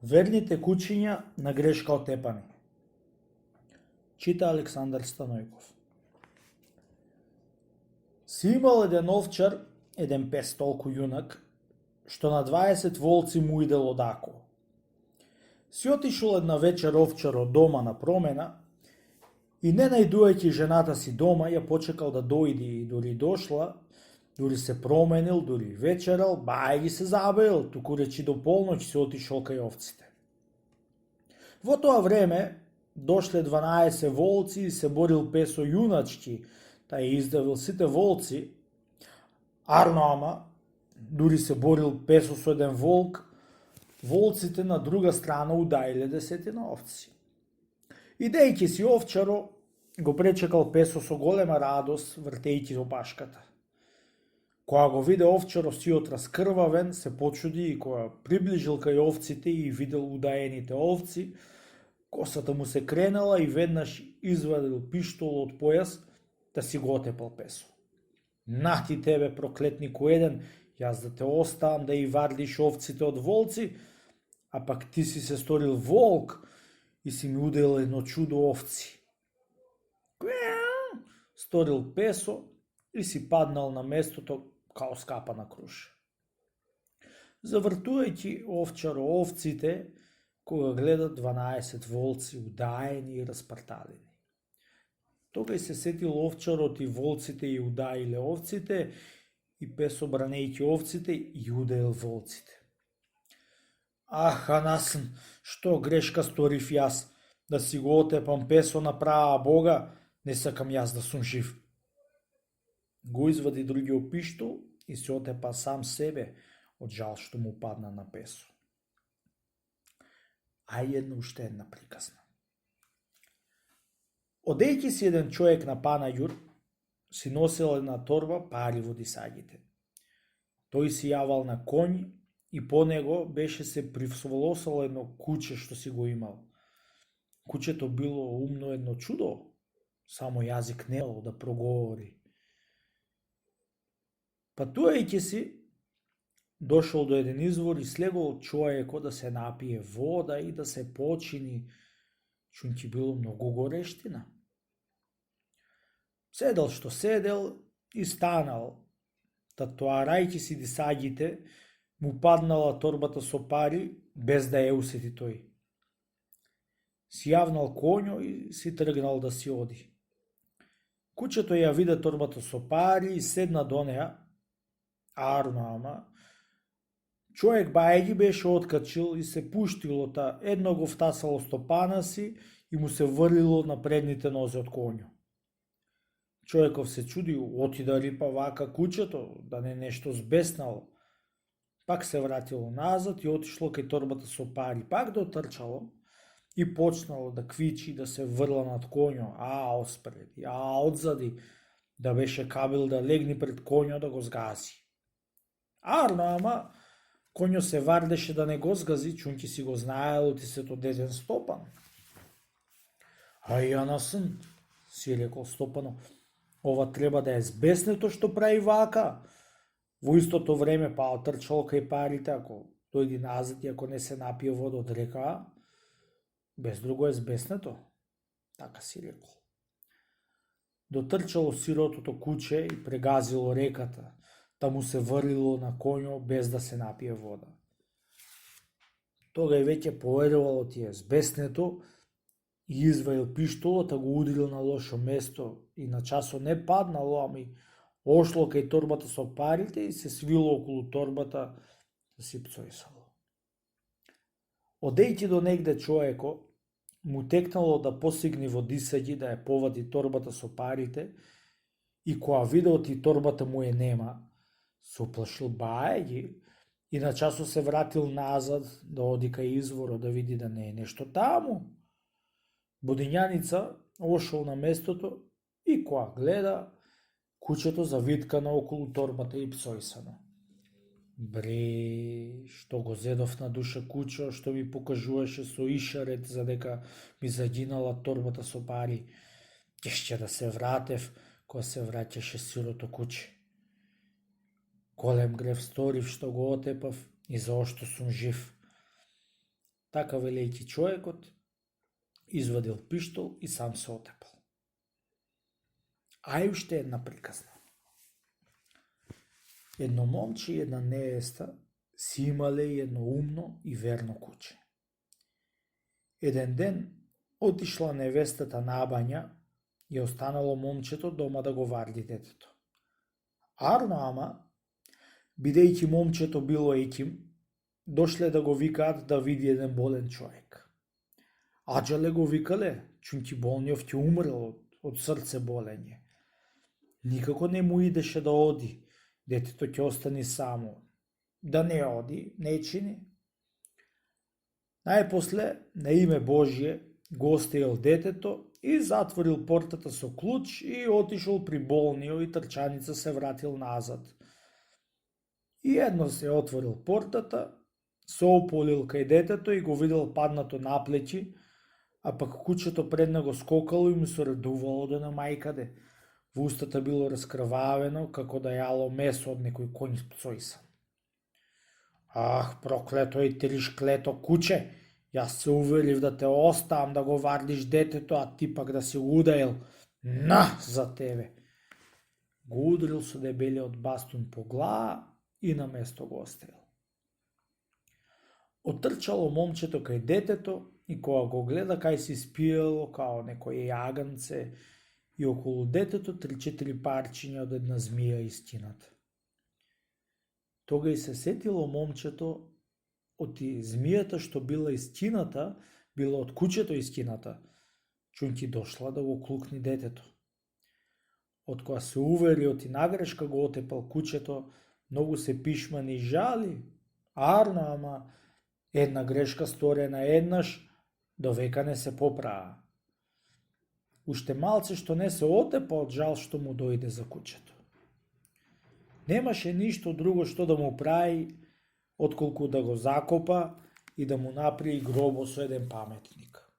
Верните кучиња на грешка отепани. Чита Александар Станојков. Си имал еден овчар, еден пес толку јунак, што на 20 волци му идел одако. Си отишол една вечер овчар од дома на промена и не најдувајќи жената си дома, ја почекал да дојде и дури дошла, дури се променил, дури вечерал, бај ги се забавил, туку речи до полноќ се отишол кај овците. Во тоа време дошле 12 волци и се борил песо јуначки, тај издавил сите волци, арно ама, дури се борил песо со еден волк, волците на друга страна удаиле 10 овци. Идејќи си овчаро, го пречекал песо со голема радост, вртејќи опашката. Кога го виде овчаро сиот раскрвавен, се почуди и кога приближил кај овците и видел удаените овци, косата му се кренала и веднаш извадил пиштол од појас да си го отепал песо. На ти тебе, проклетнику еден, јас да те оставам да и вардиш овците од волци, а пак ти си се сторил волк и си ми удел едно чудо овци. Сторил песо и си паднал на местото као скапана круша. Завртувајќи овчаро овците, кога гледа 12 волци удаени и распарталени. Тогај се сетил овчарот и волците и удаиле овците и песо бранејќи овците и удаил волците. Аха насн, што грешка сторив јас, да си го отепам песо на права Бога, не сакам јас да сум жив. Го извади другиот пиштол и се отепа сам себе од жал што му падна на песо. А уште една приказна. Одејќи си еден човек на панаѓур, си носел една торба пари во дисаѓите. Тој си јавал на конј и по него беше се привсволосало едно куче што си го имал. Кучето било умно едно чудо, само јазик немало да проговори. Патувајќи си, дошол до еден извор и слегол човеко да се напие вода и да се почини, чунќи било многу горештина. Седел што седел и станал, татоарајќи си дисаѓите, му паднала торбата со пари, без да ја усети тој. Си јавнал коњо и си тргнал да си оди. Кучето ја виде торбата со пари и седна до неа, арно ама, човек бајги беше откачил и се пуштило, та едно го втасало стопана си и му се врлило на предните нозе од коњо. Човеков се чуди, оти да рипа вака кучето, да не нешто збеснало. Пак се вратило назад и отишло кај торбата со пари, пак дотрчало и почнало да квичи, да се врла над коњо, а отспреди, а одзади, да беше кабил да легни пред коњо да го згази. Арно ама, коњо се вардеше да не го згази, чунки си го знаел ти се то деден Стопан. А ја насн, си рекол Стопано, ова треба да е збеснето што прави вака. Во истото време па отрчал кај парите, ако дојди назад и ако не се напие вода од река, без друго е збеснето. Така си рекол. Дотрчало сиротото куче и прегазило реката, та му се врлило на коњо без да се напие вода. Тога и веќе поверувало тие збеснето и изваил пиштолот, а го удрил на лошо место и на часо не паднало, ами ошло кај торбата со парите и се свило околу торбата да си пцојсало. Одејќи до негде човеко, му текнало да посигни во дисаѓи да ја повади торбата со парите и кога видел ти торбата му е нема, се уплашил бајги и на часо се вратил назад да оди кај изворот да види да не е нешто таму. Будињаница ошол на местото и кога гледа, кучето завиткано околу торбата и пцојсано. Бре, што го зедов на душа кучо, што ми покажуваше со ишарет за дека ми загинала торбата со пари. Ќе да се вратев, кога се враќаше сирото куче. Голем грев сторив што го отепав и заошто сум жив. Така велејќи човекот, извадил пиштол и сам се отепал. А уште една приказна. Едно момче и една невеста си имале едно умно и верно куче. Еден ден отишла невестата на бања и останало момчето дома да го варди детето. Арно ама, бидејќи момчето било еким, дошле да го викаат да види еден болен човек. Аџале го викале, чунки болниот ќе умрел од срце болење. Никако не му идеше да оди, детето ќе остани само. Да не оди, не чини. Најпосле, на име Божие, го оставил детето и затворил портата со клуч и отишол при болниот и трчаница се вратил назад. И едно се отворил портата, се ополил кај детето и го видел паднато на плеќи, а пак кучето пред него скокало и му се редувало да на мајкаде. Во устата било раскрвавено, како да јало месо од некој конј пцојсан. Ах, проклето и тришклето куче, јас се уверив да те оставам да го вардиш детето, а ти пак да си удаил. На за тебе! Го удрил со дебелиот бастун по глава и на место го оставил. Отрчало момчето кај детето и кога го гледа кај си спиело као некој јаганце и околу детето 3-4 парчиња од една змија истината. Тога и се сетило момчето оти змијата што била искината, била од кучето искината, чунки дошла да го клукни детето. Од кога се увери оти нагрешка го отепал кучето, многу се пишмани и жали, арно, ама една грешка сторена еднаш, довека не се поправа. Уште малце што не се отепа од жал што му дојде за кучето. Немаше ништо друго што да му прави, отколку да го закопа и да му направи гробо со еден паметник.